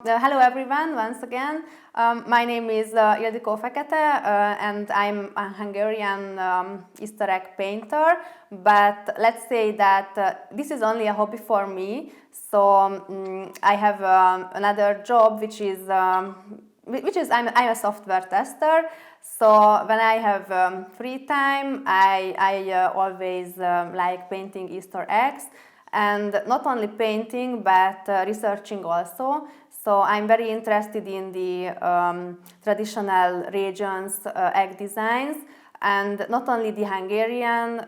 Hello everyone, once again. My name is Ildikó Fekete and I'm a Hungarian Easter egg painter, but let's say that this is only a hobby for me. So I have another job which is I'm a software tester. So when I have free time, I always like painting Easter eggs. And not only painting, but researching also. So I'm very interested in the traditional regions' egg designs, and not only the Hungarian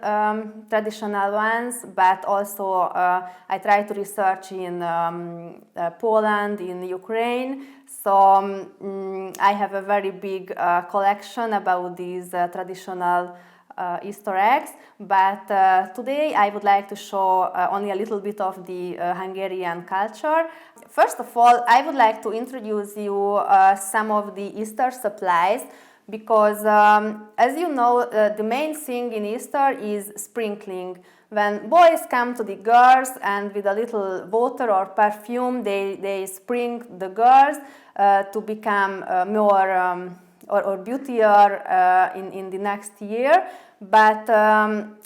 traditional ones, but also I try to research in Poland, in Ukraine. So I have a very big collection about these traditional Easter eggs, but today I would like to show only a little bit of the Hungarian culture. First of all, I would like to introduce you some of the Easter supplies, because as you know, the main thing in Easter is sprinkling. When boys come to the girls and with a little water or perfume, they sprinkle the girls to become more or beautier in the next year. But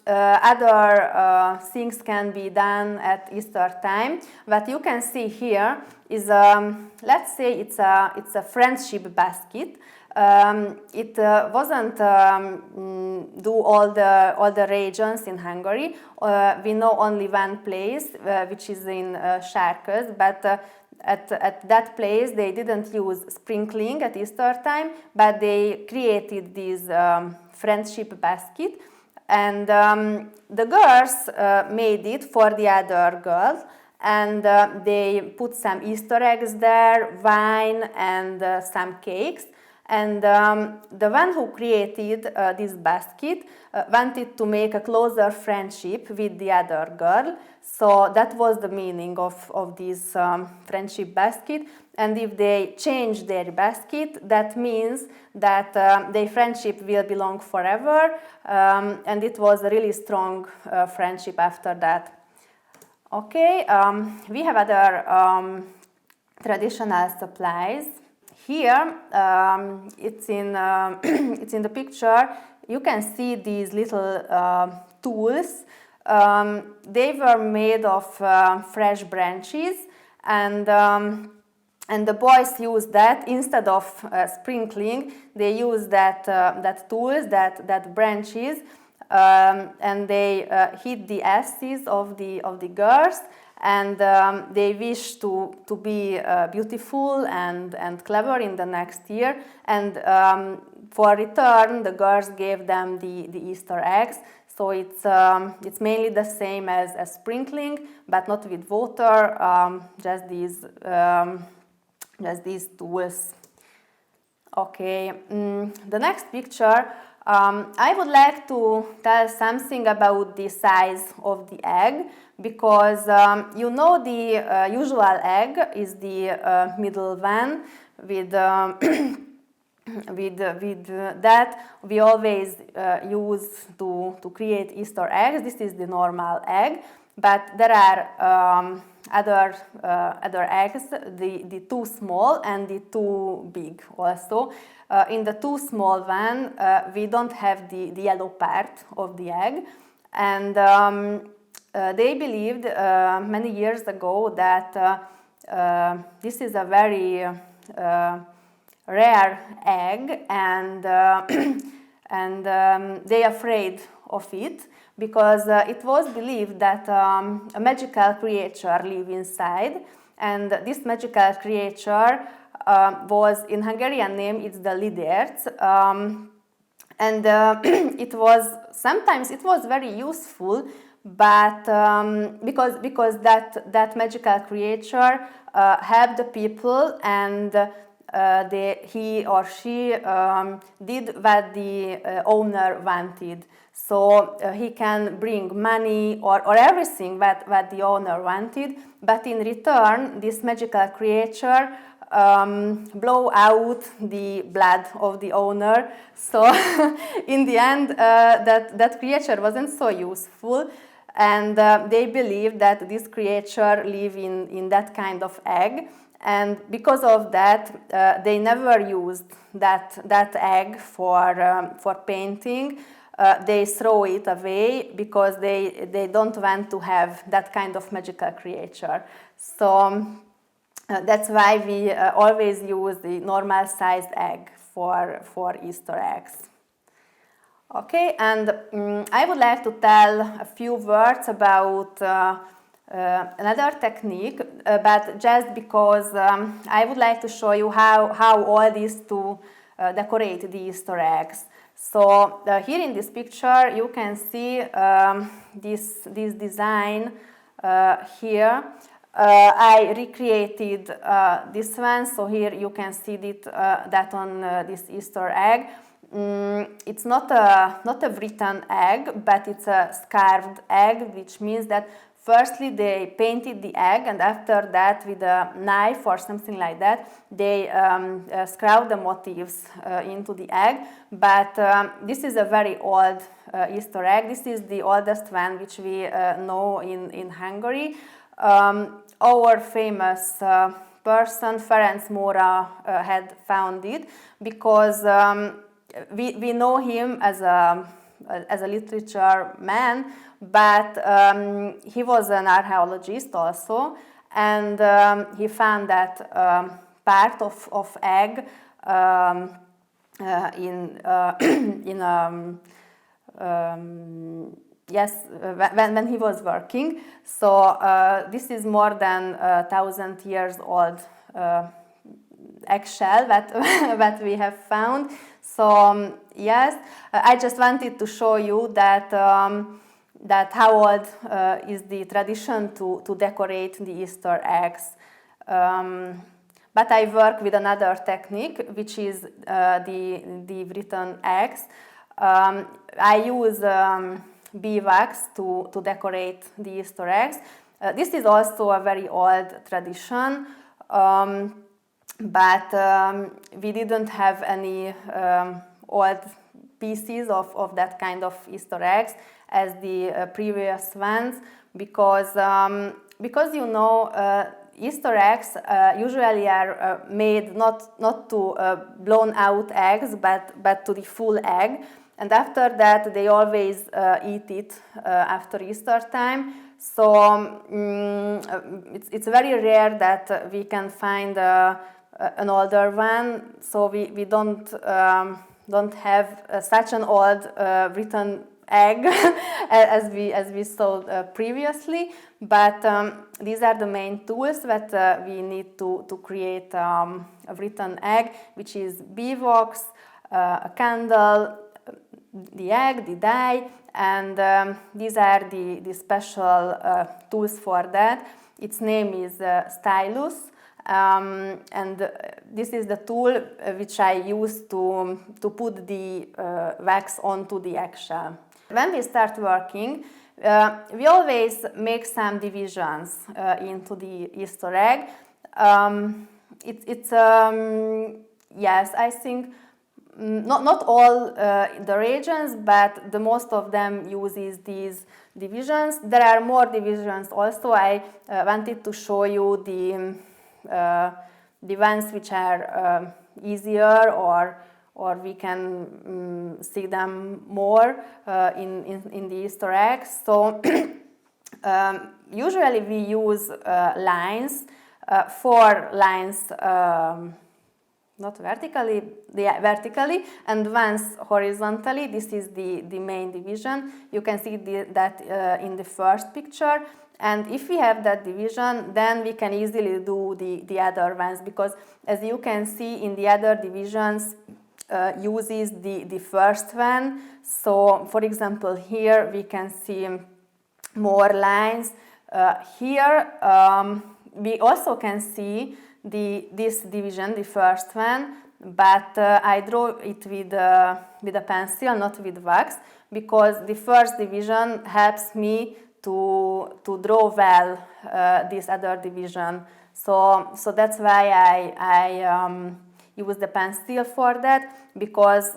other things can be done at Easter time. What you can see here is, let's say it's a friendship basket. It wasn't do all the regions in Hungary. We know only one place, which is in Sárköz, but at that place they didn't use sprinkling at Easter time, but they created this friendship basket, and the girls made it for the other girls, and they put some Easter eggs there, wine, and some cakes. And the one who created this basket wanted to make a closer friendship with the other girl. So that was the meaning of this friendship basket. And if they change their basket, that means that their friendship will belong forever. And it was a really strong friendship after that. Okay, we have other traditional supplies. Here, it's in the picture. You can see these little tools. They were made of fresh branches, and the boys used that instead of sprinkling. They used that tools, that branches, and they hid the asses of the girls. And they wish to be beautiful and clever in the next year. And for return, the girls gave them the Easter eggs. So it's mainly the same as sprinkling, but not with water. Just these tools. Okay. The next picture. I would like to tell something about the size of the egg, because you know the usual egg is the middle one with that we always use to create Easter eggs. This is the normal egg, but there are other eggs, the too small and the too big also. In the too small one, we don't have the yellow part of the egg, and they believed many years ago that this is a very rare egg, and they are afraid of it, because it was believed that a magical creature lives inside, and this magical creature was, in Hungarian name, it's the lidért, and sometimes it was very useful, but because that magical creature helped the people, and he or she did what the owner wanted. So he can bring money or everything what the owner wanted, but in return, this magical creature blow out the blood of the owner. So in the end, that creature wasn't so useful, and they believe that this creature live in that kind of egg, And because of that, they never used that egg for painting. They throw it away because they don't want to have that kind of magical creature. So that's why we always use the normal sized egg for Easter eggs. Okay, and I would like to tell a few words about another technique, but just because I would like to show you how all these to decorate the Easter eggs. So here in this picture you can see this design here. I recreated this one, so here you can see that on this Easter egg. It's not a written egg, but it's a carved egg, which means that firstly they painted the egg, and after that with a knife or something like that they scrawled the motifs into the egg. But this is a very old Easter egg. This is the oldest one which we know in Hungary. Our famous person Ferenc Móra had found it because we know him as a literature man, but he was an archaeologist also, and he found that part of egg when he was working. So this is more than 1,000 years old eggshell that we have found. So yes, I just wanted to show you that how old is the tradition to decorate the Easter eggs. But I work with another technique, which is the written eggs. I use beeswax to decorate the Easter eggs. This is also a very old tradition, but we didn't have any old pieces of that kind of Easter eggs as the previous ones, because you know Easter eggs usually are made not to blown out eggs, but to the full egg. And after that, they always eat it after Easter time. So it's very rare that we can find an older one. So we don't have such an old written egg as we saw previously. But these are the main tools that we need to create a written egg, which is beeswax, a candle, the egg, the dye, and these are the special tools for that. Its name is stylus, and this is the tool which I use to put the wax onto the eggshell. When we start working, we always make some divisions into the Easter egg. Yes, I think not all the regions, but the most of them uses these divisions. There are more divisions also. I wanted to show you the ones which are easier, or we can see them more in the Easter eggs. So usually we use lines, 4 lines, not vertically, vertically, and once horizontally. This is the main division. You can see that in the first picture. And if we have that division, then we can easily do the other ones, because as you can see in the other divisions, uses the first one. So for example, here we can see more lines. Here we also can see this division, the first one, but I draw it with a pencil, not with wax, because the first division helps me to draw well this other division. So that's why I use the pencil for that, because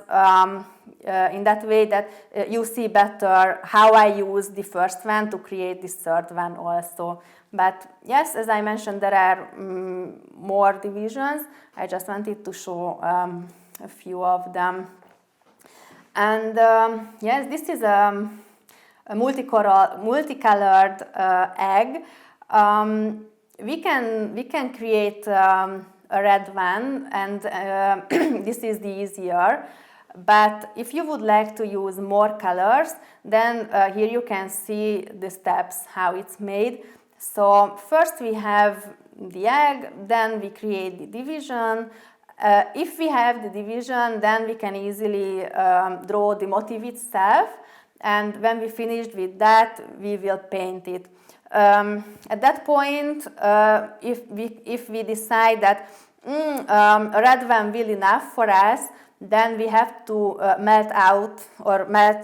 in that way that you see better how I use the first one to create the third one also. But yes, as I mentioned, there are more divisions. I just wanted to show a few of them. And yes, this is a multicolored egg. We can create a red one, and this is the easier. But if you would like to use more colors, then here you can see the steps, how it's made. So first we have the egg, then we create the division. If we have the division, then we can easily draw the motif itself. And when we finished with that, we will paint it. At that point, if we decide that a red one will enough for us, then we have to melt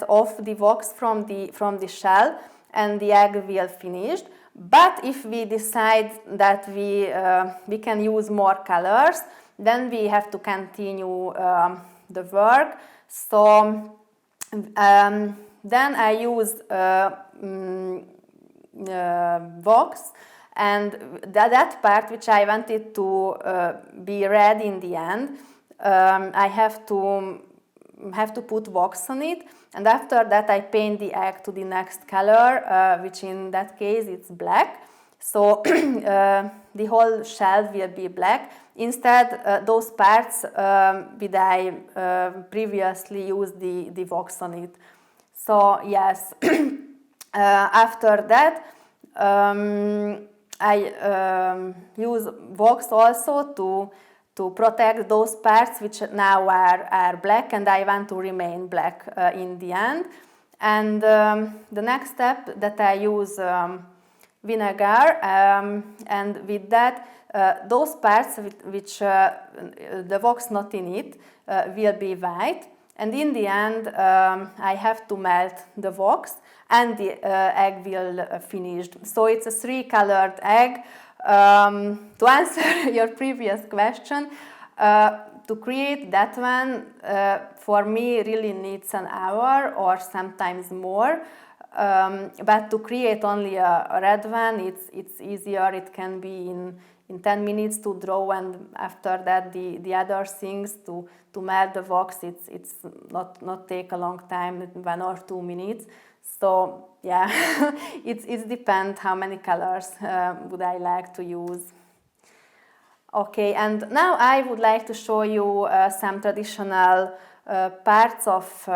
off the wax from the shell, and the egg will finish. But if we decide that we can use more colors, then we have to continue the work. So then I use wax, and that part which I wanted to be red in the end, I have to put wax on it, and after that I paint the egg to the next color, which in that case it's black. So the whole shell will be black. Instead, those parts which I previously used the wax on it. So yes, after that I use wax also to protect those parts which now are black, and I want to remain black in the end. And the next step that I use vinegar, and with that those parts which the wax not in it will be white, and in the end I have to melt the wax, and the egg will finish. So it's a 3-colored egg. To answer your previous question, to create that one for me really needs an hour or sometimes more. But to create only a red one, it's easier. It can be in 10 minutes to draw, and after that the other things to melt the wax, it's not take a long time, 1 or 2 minutes. So yeah, it depends how many colors would I like to use. Okay, and now I would like to show you some traditional parts of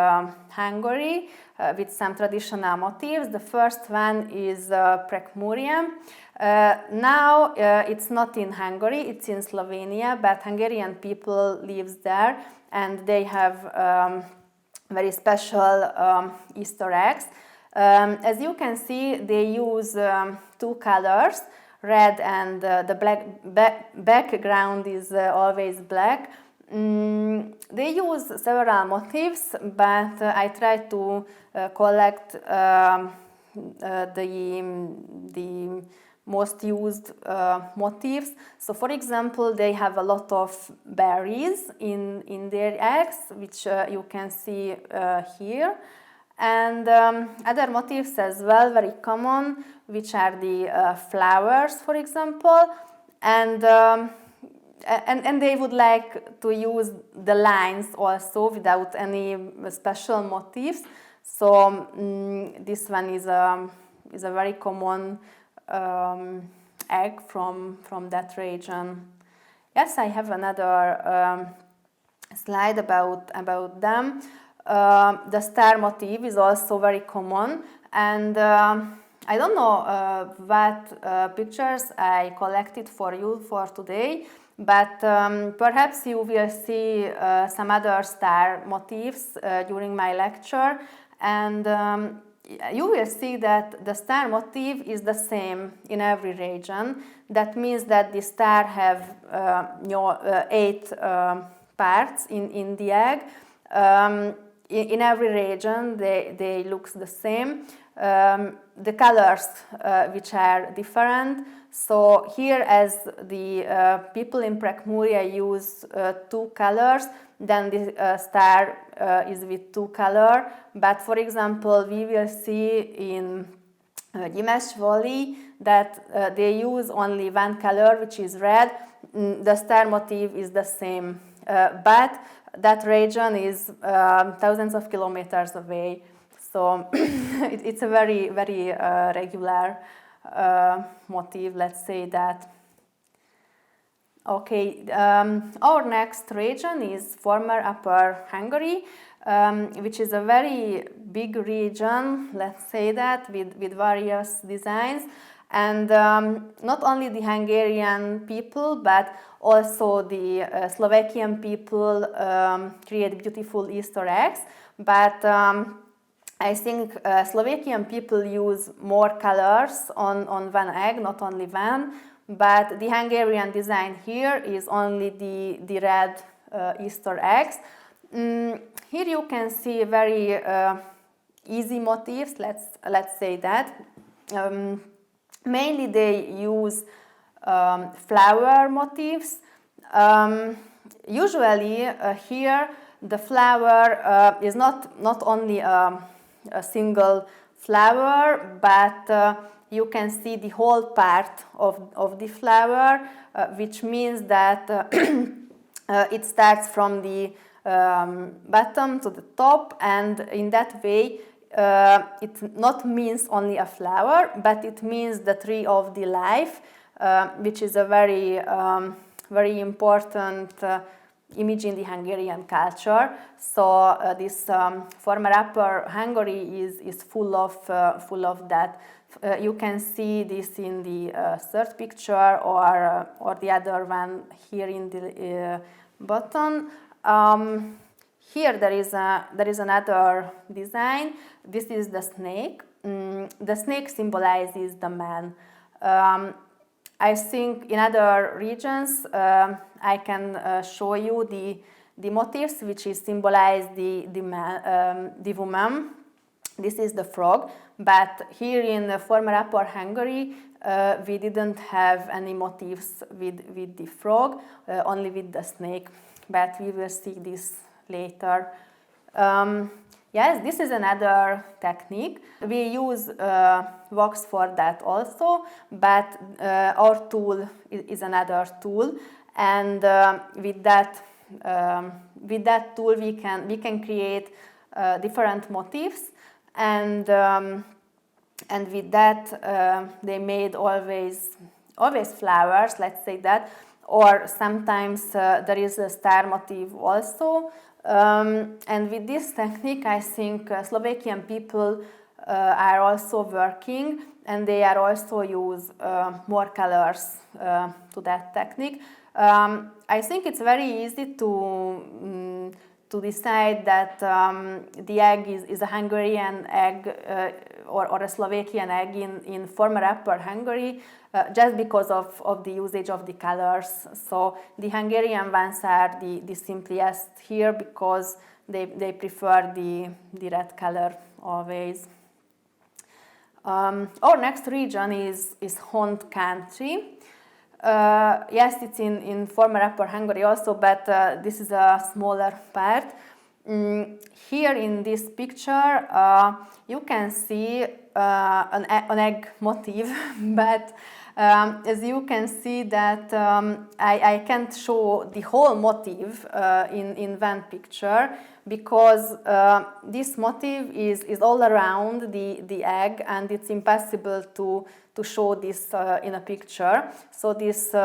Hungary with some traditional motifs. The first one is prekmurium. Now it's not in Hungary, it's in Slovenia, but Hungarian people live there, and they have very special Easter eggs. As you can see, they use 2 colors, red, and the background is always black. They use several motifs, but I try to collect the most used motifs. So for example, they have a lot of berries in their eggs, which you can see here. And other motifs as well, very common, which are the flowers, for example, and they would like to use the lines also without any special motifs. So this one is a very common egg from that region. Yes, I have another slide about them. The star motif is also very common, and I don't know what pictures I collected for you for today, but perhaps you will see some other star motifs during my lecture, and you will see that the star motif is the same in every region. That means that the star have 8 parts in the egg. In every region they look the same. the colors which are different. So here, as the people in Prekmuria use two colors, then the star is with two colors. But for example, we will see in Gyimes Valley that they use only one color, which is red. The star motif is the same, but that region is thousands of kilometers away. So it's a very, very regular motif, let's say that. Okay, our next region is former Upper Hungary, which is a very big region, let's say that, with various designs. And not only the Hungarian people, but also the Slovakian people create beautiful Easter eggs. But I think Slovakian people use more colors on one egg, not only one. But the Hungarian design here is only the red Easter eggs. Here you can see very easy motifs, let's say that. Mainly they use flower motifs. Usually here the flower is not only a single flower, but you can see the whole part of the flower, which means that it starts from the bottom to the top, and in that way it not means only a flower, but it means the tree of the life, which is a very very important image in the Hungarian culture. So this former Upper Hungary is full of that. You can see this in the third picture, or the other one here in the bottom. Here there is another design. This is the snake. The snake symbolizes the man. I think in other regions I can show you the motifs which is symbolize the woman. This is the frog, but here in the former Upper Hungary we didn't have any motifs with the frog, only with the snake, but we will see this later. Yes, this is another technique. We use wax for that also, but our tool is another tool, and with that tool we can create different motifs, and with that they made always flowers, let's say that, or sometimes there is a star motif also. And with this technique, I think Slovakian people are also working, and they are also use more colors to that technique. I think it's very easy to decide that the egg is a Hungarian egg or a Slovakian egg in former Upper Hungary, just because of the usage of the colors. So the Hungarian ones are the simplest here, because they prefer the red color always. Our next region is Hont country. Yes, it's in former Upper Hungary also, but this is a smaller part. Here in this picture you can see an egg motif, but as you can see that I can't show the whole motif in one picture, because this motif is all around the egg, and it's impossible to show this in a picture. So this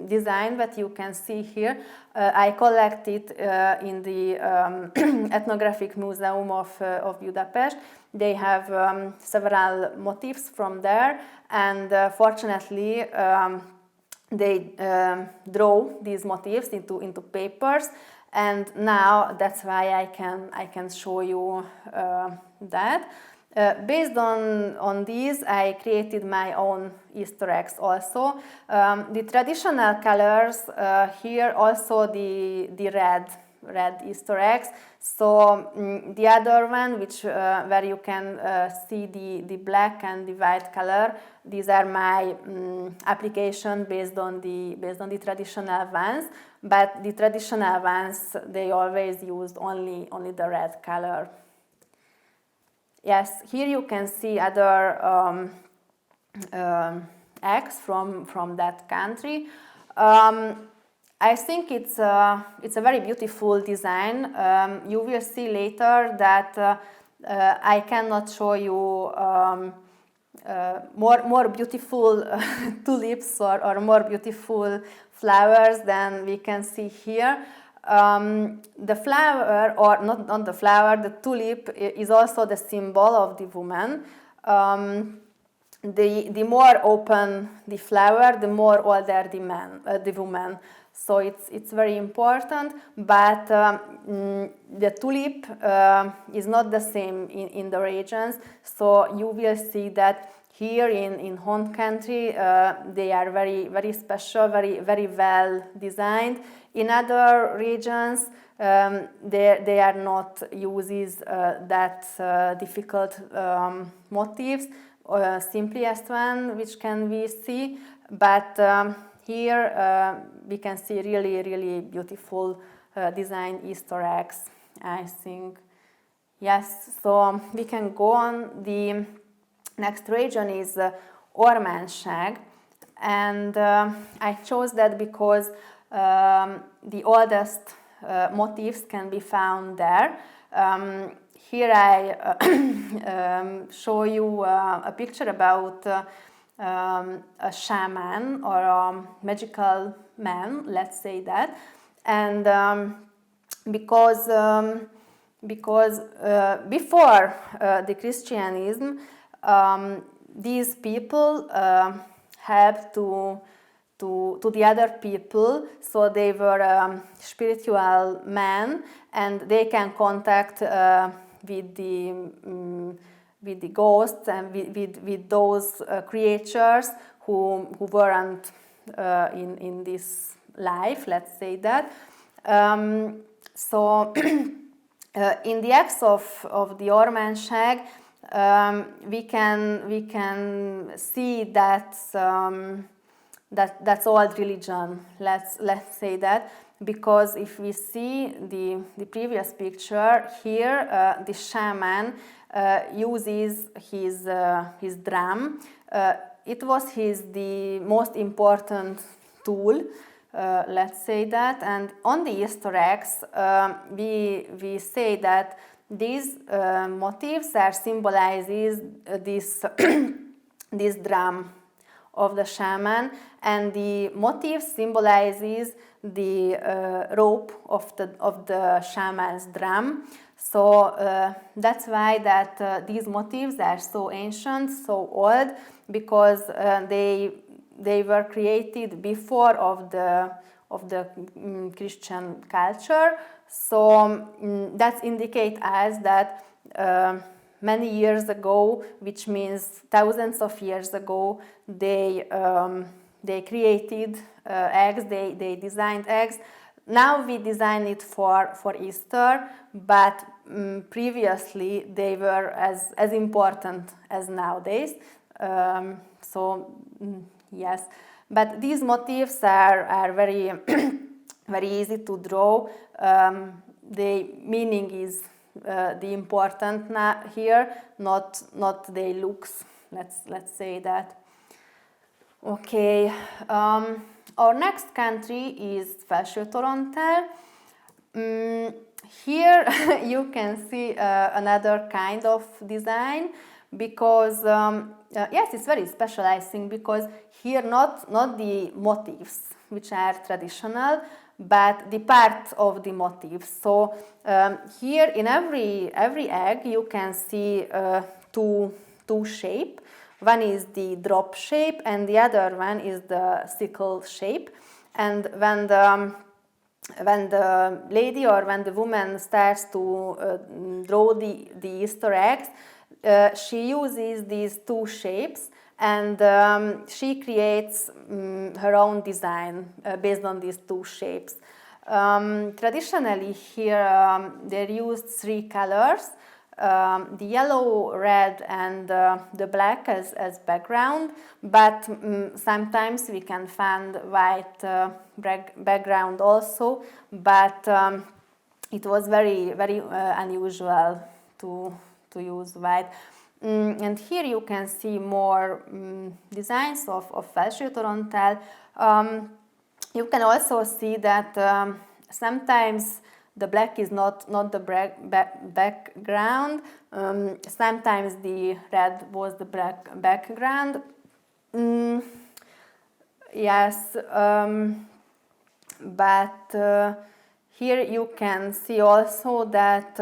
design that you can see here, I collected in the Ethnographic Museum of Budapest. They have several motifs from there, and fortunately they draw these motifs into papers, and now that's why I can show you that. Based on these, I created my own Easter eggs also. The traditional colors here, also the red Easter eggs. So the other one, where you can see the black and the white color, these are my application based on the traditional ones. But the traditional ones, they always used only the red color. Yes, here you can see other eggs from that country. I think it's a very beautiful design. You will see later that I cannot show you more beautiful tulips or more beautiful flowers than we can see here. The flower, or not the flower, the tulip is also the symbol of the woman. The more open the flower, the more older the woman. So it's very important, but the tulip is not the same in the regions. So you will see that here in home country they are very special, very well designed. In other regions they are not uses that difficult motifs, simplest one which can we see, but here we can see really beautiful design Easter eggs, I think. Yes, so we can go on. The next region is Ormánság, and I chose that because the oldest motifs can be found there. Here I show you a picture about a shaman or a magical man, let's say that, and because before the Christianism, these people helped to the other people, so they were spiritual men, and they can contact with the ghosts and with those creatures who weren't in this life, let's say that. So in the acts of the Ormánság, we can see that that's old religion, let's say that, because if we see the previous picture here, the shaman uses his drum. It was the most important tool, let's say that, and on the Easter eggs we say that these motifs are symbolizes this this drum of the shaman, and the motif symbolizes the rope of the shaman's drum. So that's why that these motifs are so ancient, so old, because they were created before of the Christian culture. So that indicates us that many years ago, which means thousands of years ago, they created eggs, they designed eggs. Now we design it for Easter, but previously they were as important as nowadays. Yes, but these motifs are very very easy to draw. The meaning is the important here, not the looks. Let's say that. Okay, our next country is Felső-Torontál. Here you can see another kind of design, because yes, it's very special, I think, because here not the motifs which are traditional, but the part of the motifs. So here in every egg you can see two shape. One is the drop shape and the other one is the sickle shape. And when the lady or when the woman starts to draw the Easter eggs, she uses these two shapes, and she creates her own design based on these two shapes. Traditionally here they used three colors, the yellow, red and the black as background, but sometimes we can find white background also, but it was very unusual to use white. And here you can see more designs of felsőtorontal. You can also see that sometimes the black is not the background. Sometimes the red was the black background. Yes, but here you can see also that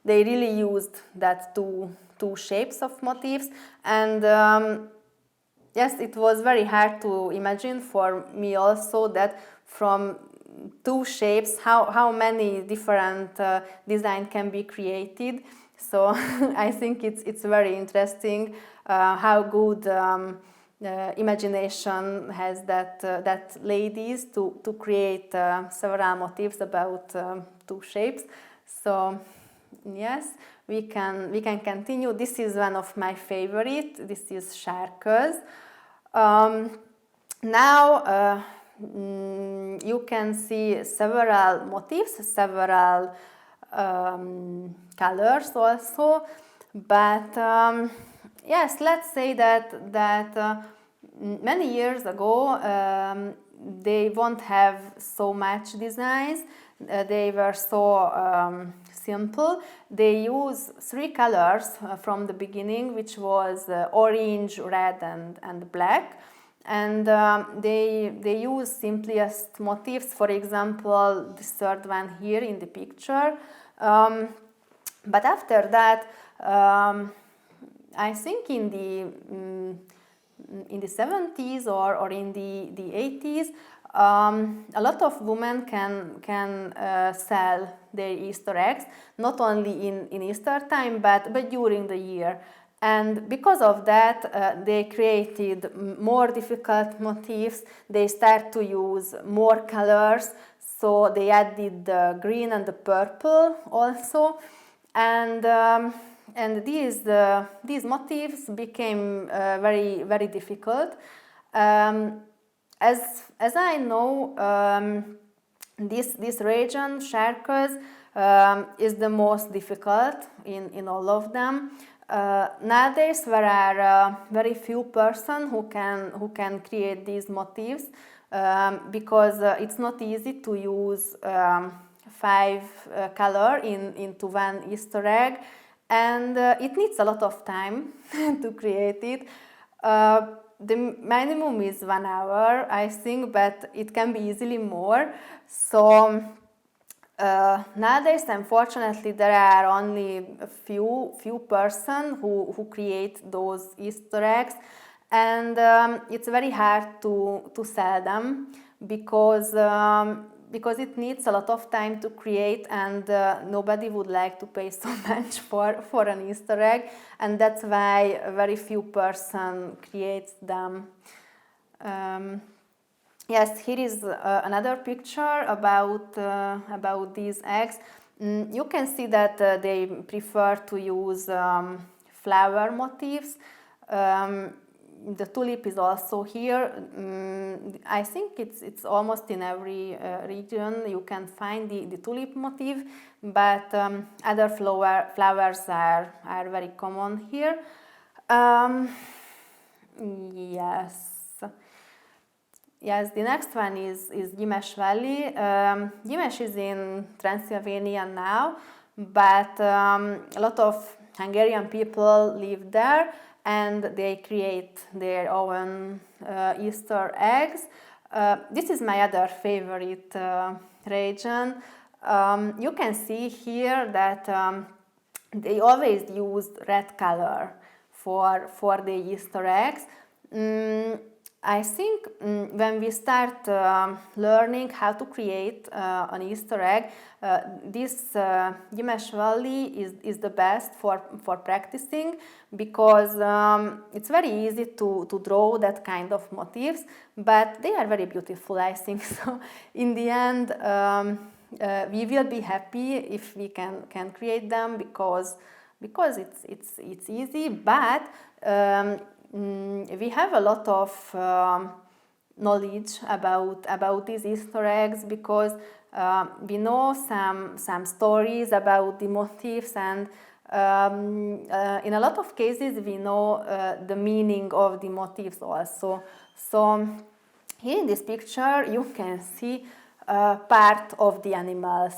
they really used that two shapes of motifs, and yes, it was very hard to imagine for me also that from two shapes how many different design can be created. So I think it's very interesting how good imagination has that ladies to create several motifs about two shapes. So yes, we can continue. This is one of my favorite. This is sárköz. Now you can see several motifs, several colors also, but yes, let's say that many years ago they won't have so much designs. They were so simple. They use three colors from the beginning, which was orange, red and black. And they use simplest motifs, for example, this third one here in the picture. But after that, I think in the 70s or in the 80s, a lot of women can sell their Easter eggs, not only in Easter time, but during the year. And because of that, they created more difficult motifs. They start to use more colors, so they added the green and the purple also. And these motifs became very difficult. As I know, this region, sárköz, is the most difficult in all of them. Nowadays there are very few persons who can create these motifs because it's not easy to use 5 color into one Easter egg, and it needs a lot of time to create it. The minimum is 1 hour, I think, but it can be easily more. So nowadays, unfortunately, there are only a few persons who create those Easter eggs, and it's very hard to sell them because it needs a lot of time to create, and nobody would like to pay so much for an Easter egg, and that's why very few person creates them. Yes, here is another picture about these eggs. You can see that they prefer to use flower motifs. The tulip is also here. I think it's almost in every region you can find the tulip motif, but other flowers are very common here. Yes, the next one is Gyimesi Valley. Gyimesi is in Transylvania now, but a lot of Hungarian people live there, and they create their own Easter eggs. This is my other favorite region. You can see here that they always used red color for the Easter eggs. I think when we start learning how to create an Easter egg, this Gyimes Valley is the best for practicing, because it's very easy to draw that kind of motifs, but they are very beautiful, I think. So in the end, we will be happy if we can create them, because it's easy, but we have a lot of knowledge about these Easter eggs, because we know some stories about the motifs, and in a lot of cases we know the meaning of the motifs also. So here in this picture you can see part of the animals.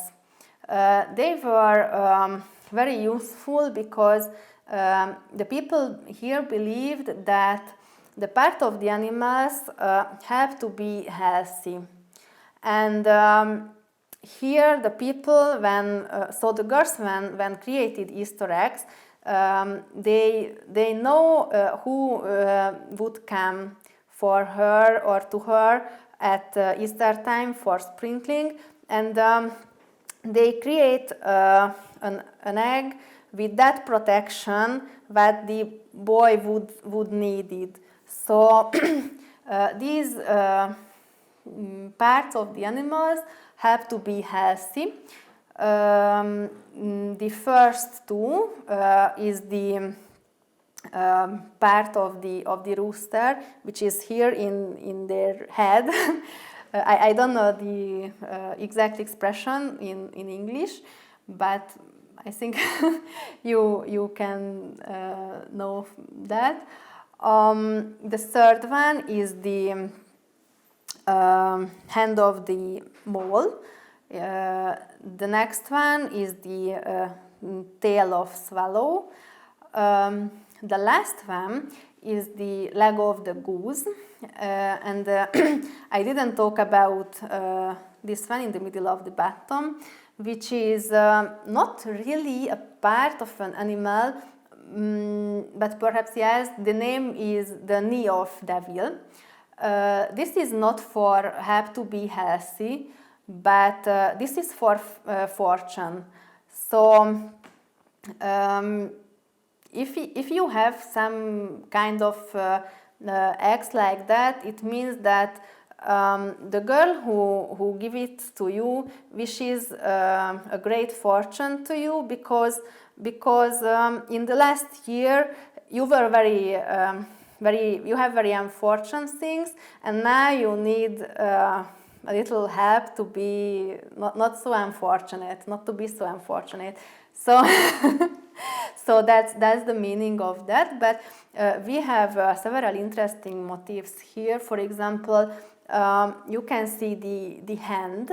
They were very useful, because the people here believed that the part of the animals have to be healthy. And here the people, so the girls, when created Easter eggs, they know who would come for her or to her at Easter time for sprinkling, and they create an egg with that protection that the boy would need it. So these parts of the animals have to be healthy. The first two is the part of the rooster, which is here in their head. I don't know the exact expression in English, but I think you can know that. The third one is the hand of the mole. The next one is the tail of swallow. The last one is the leg of the goose, and I didn't talk about this one in the middle of the bottom, which is not really a part of an animal, but perhaps yes, the name is the knee of devil. This is not for have to be healthy, but this is for fortune. So if you have some kind of eggs like that, it means that the girl who give it to you wishes a great fortune to you, because in the last year you were you have very unfortunate things, and now you need a little help to be not so unfortunate, not to be so unfortunate. So so that's the meaning of that. But we have several interesting motifs here. For example, you can see the hand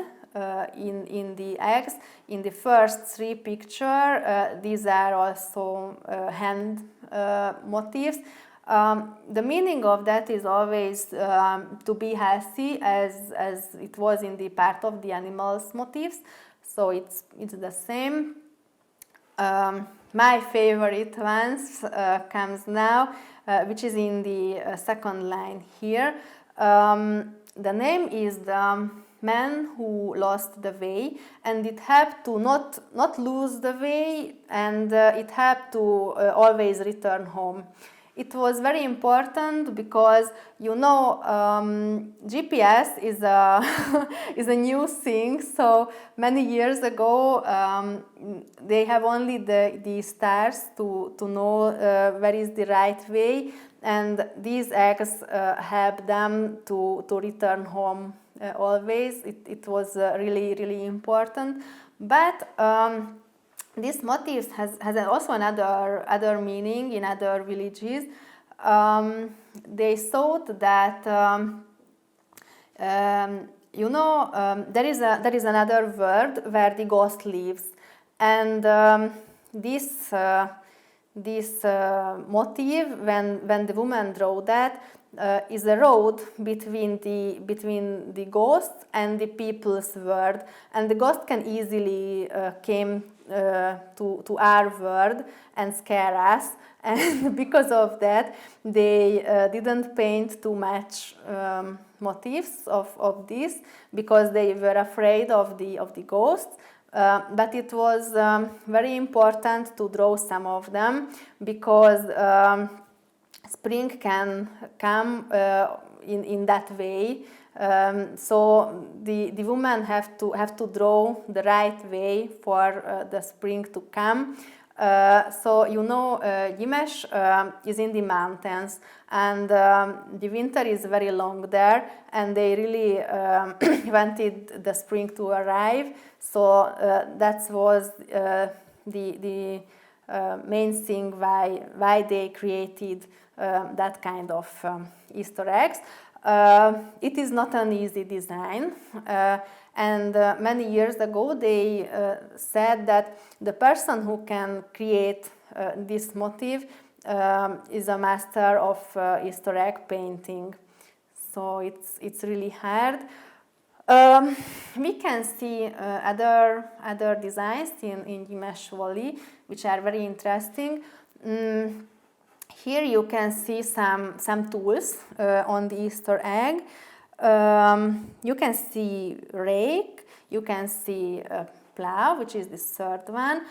in the eggs. In the first three pictures, these are also hand motifs. The meaning of that is always to be healthy, as it was in the part of the animals motifs. So it's the same. My favorite ones comes now, which is in the second line here. The name is the man who lost the way, and it helped to not lose the way, and it helped to always return home. It was very important because, you know, GPS is a is a new thing. So many years ago, they have only the stars to know where is the right way, and these eggs help them to return home always. It was really important, but. This motif has also other meaning in other villages. They thought that you know, there is another world where the ghost lives, and this motif, when the woman draw that, is a road between the ghost and the people's world, and the ghost can easily came to our world and scare us, and because of that they didn't paint too much motifs of this, because they were afraid of the ghosts. But it was very important to draw some of them, because spring can come in that way. So the woman have to draw the right way for the spring to come. So Gimes is in the mountains, and the winter is very long there, and they really wanted the spring to arrive. So that was the main thing why they created that kind of Easter eggs. It is not an easy design, and many years ago they said that the person who can create this motif is a master of Easter egg painting. So it's really hard. We can see other designs in Gimes Valley, which are very interesting. Here you can see some tools on the Easter egg. You can see rake, you can see plow, which is the third one.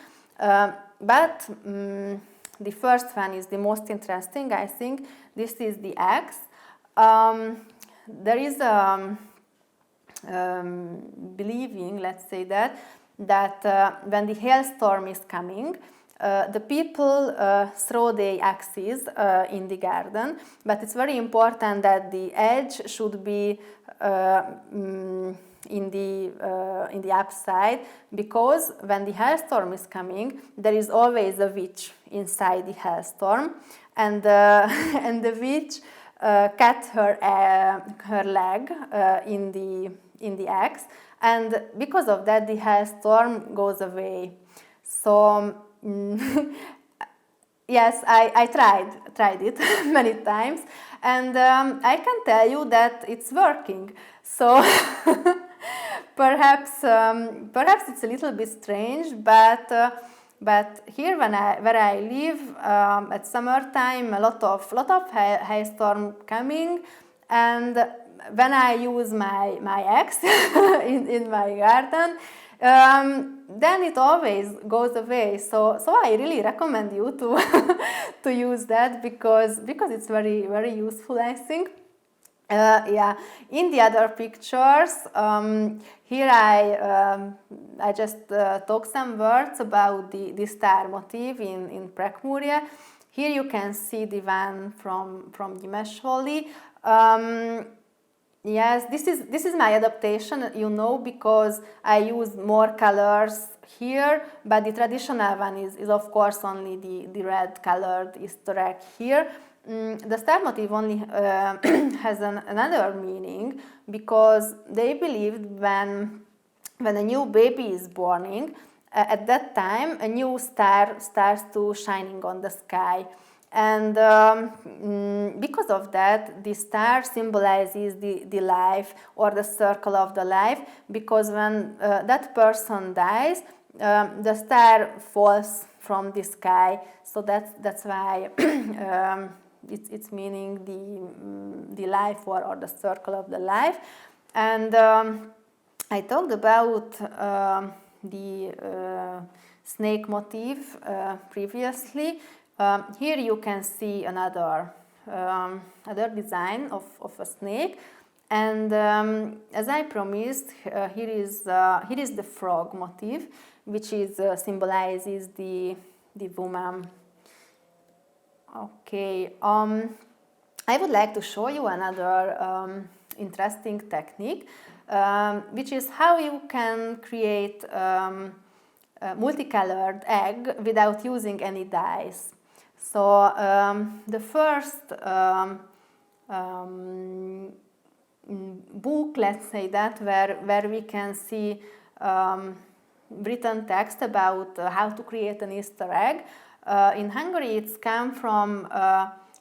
But the first one is the most interesting, I think. This is the axe. There is a believing, let's say that when the hailstorm is coming, the people throw the axes in the garden, but it's very important that the edge should be in the upside, because when the hailstorm is coming, there is always a witch inside the hailstorm, and the witch cut her leg in the axe, and because of that the hailstorm goes away. So yes, I tried it many times, and I can tell you that it's working. So perhaps it's a little bit strange, but here where I live, at summertime, a lot of hailstorm coming, and when I use my axe in my garden, then it always goes away. So I really recommend you to use that, because it's very, very useful, I think. Yeah, in the other pictures, here I just talk some words about the star motif in Prekmúria. Here you can see the one from Gimes Valley. Yes, this is my adaptation, because I use more colors here, but the traditional one is of course only the red colored Easter egg here. The star motif only has another meaning, because they believed when a new baby is born, at that time a new star starts to shining on the sky. And because of that, the star symbolizes the life, or the circle of the life, because when that person dies, the star falls from the sky. So that's why it's meaning the life, or the circle of the life. And I talked about the snake motif previously. Here you can see another design of a snake, and as I promised, here is the frog motif, which symbolizes the woman. Okay, I would like to show you another interesting technique, which is how you can create a multicolored egg without using any dyes. So the first book, let's say that, where we can see written text about how to create an Easter egg, In Hungary, it's come from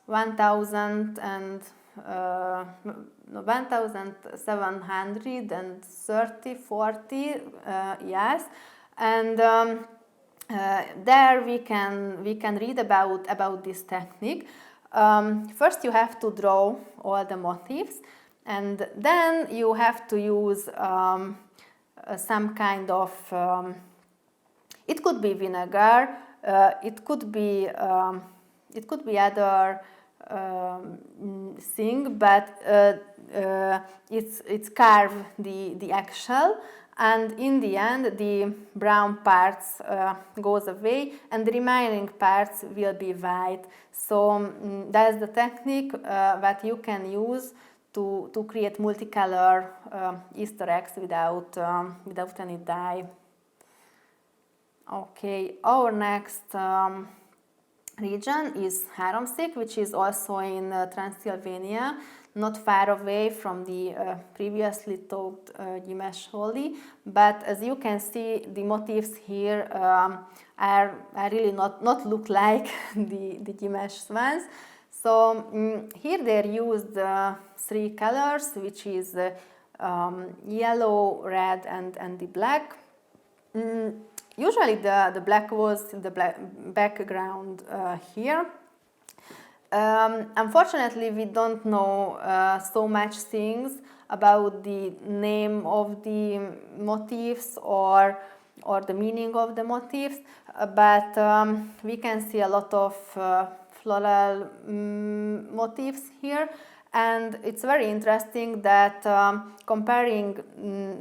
1730, 40, yes, and there we can read about this technique. First, you have to draw all the motifs, and then you have to use some kind of. It could be vinegar. It could be other thing, but it's carve the eggshell, and in the end the brown parts goes away and the remaining parts will be white. So that's the technique that you can use to create multicolor Easter eggs without any dye. Okay, our next region is Háromszék, which is also in Transylvania, not far away from the previously talked Gyimesi. But as you can see, the motifs here are really not look like the Gyimesi ones. So here they used 3 colors, which is yellow, red, and the black. Usually the black was in the background here. Unfortunately, we don't know so much things about the name of the motifs or the meaning of the motifs, but we can see a lot of floral motifs here. And it's very interesting that comparing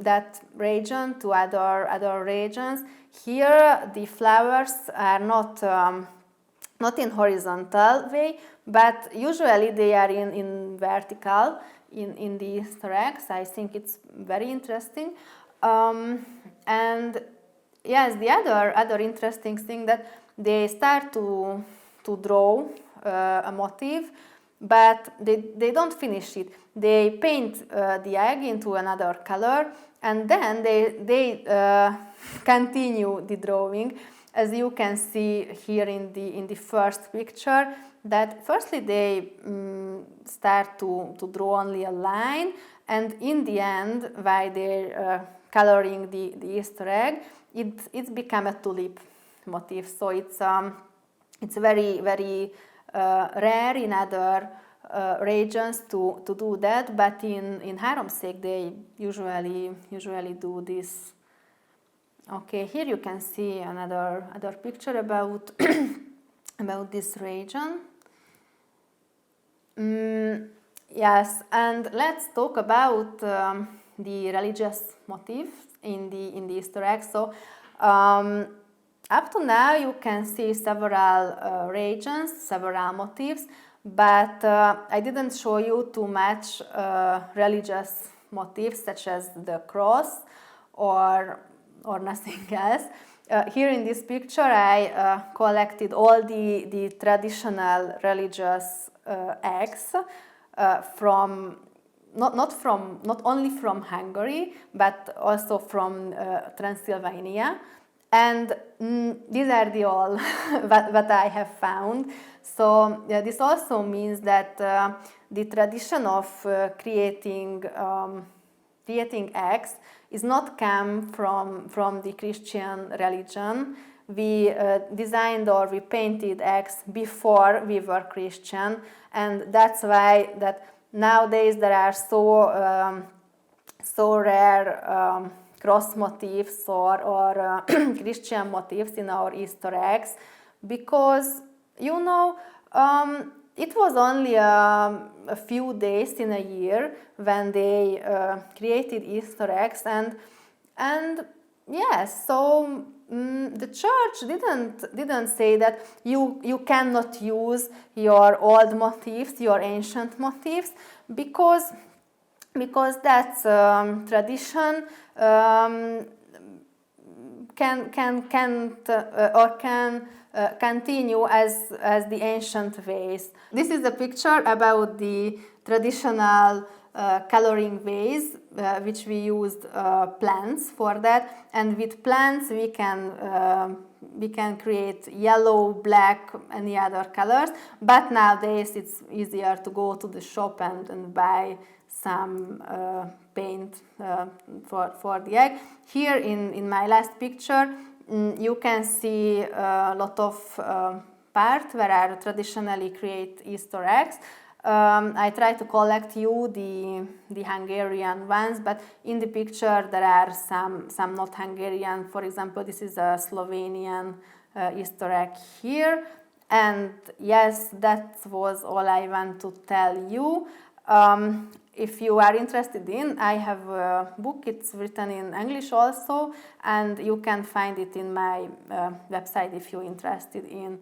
that region to other regions, here the flowers are not in horizontal way, but usually they are in vertical in the Easter eggs. I think it's very interesting. And yes, the other interesting thing that they start to draw a motif, but they don't finish it. They paint the egg into another color, and then they continue the drawing, as you can see here in the first picture. That firstly they start to draw only a line, and in the end, while they're coloring the Easter egg, it's become a tulip motif. So it's very rare in other regions to do that, but in Háromszék they usually do this. Okay, here you can see another picture about about this region. Yes, and let's talk about the religious motifs in the Easter egg. So up to now you can see several regions, several motifs, but I didn't show you too much religious motifs such as the cross or nothing else. Here in this picture I collected all the traditional religious eggs from not only from Hungary but also from Transylvania, and these are the all what I have found. So this also means that the tradition of creating eggs is not come from the Christian religion. We designed or we painted eggs before we were Christian, and that's why that nowadays there are so rare cross motifs or Christian motifs in our Easter eggs, because it was only a few days in a year when they created Easter eggs, and yes, so the church didn't say that you cannot use your old motifs, your ancient motifs, because that's tradition can continue as the ancient ways. This is a picture about the traditional coloring ways, which we used plants for that, and with plants we can we can create yellow, black, any other colors, but nowadays it's easier to go to the shop and buy some paint for the egg. Here in my last picture, you can see a lot of parts where I traditionally create Easter eggs. I try to collect you the Hungarian ones, but in the picture there are some not Hungarian. For example, this is a Slovenian Easter egg here. And yes, that was all I want to tell you. If you are interested in, I have a book, it's written in English also, and you can find it in my website if you're interested in.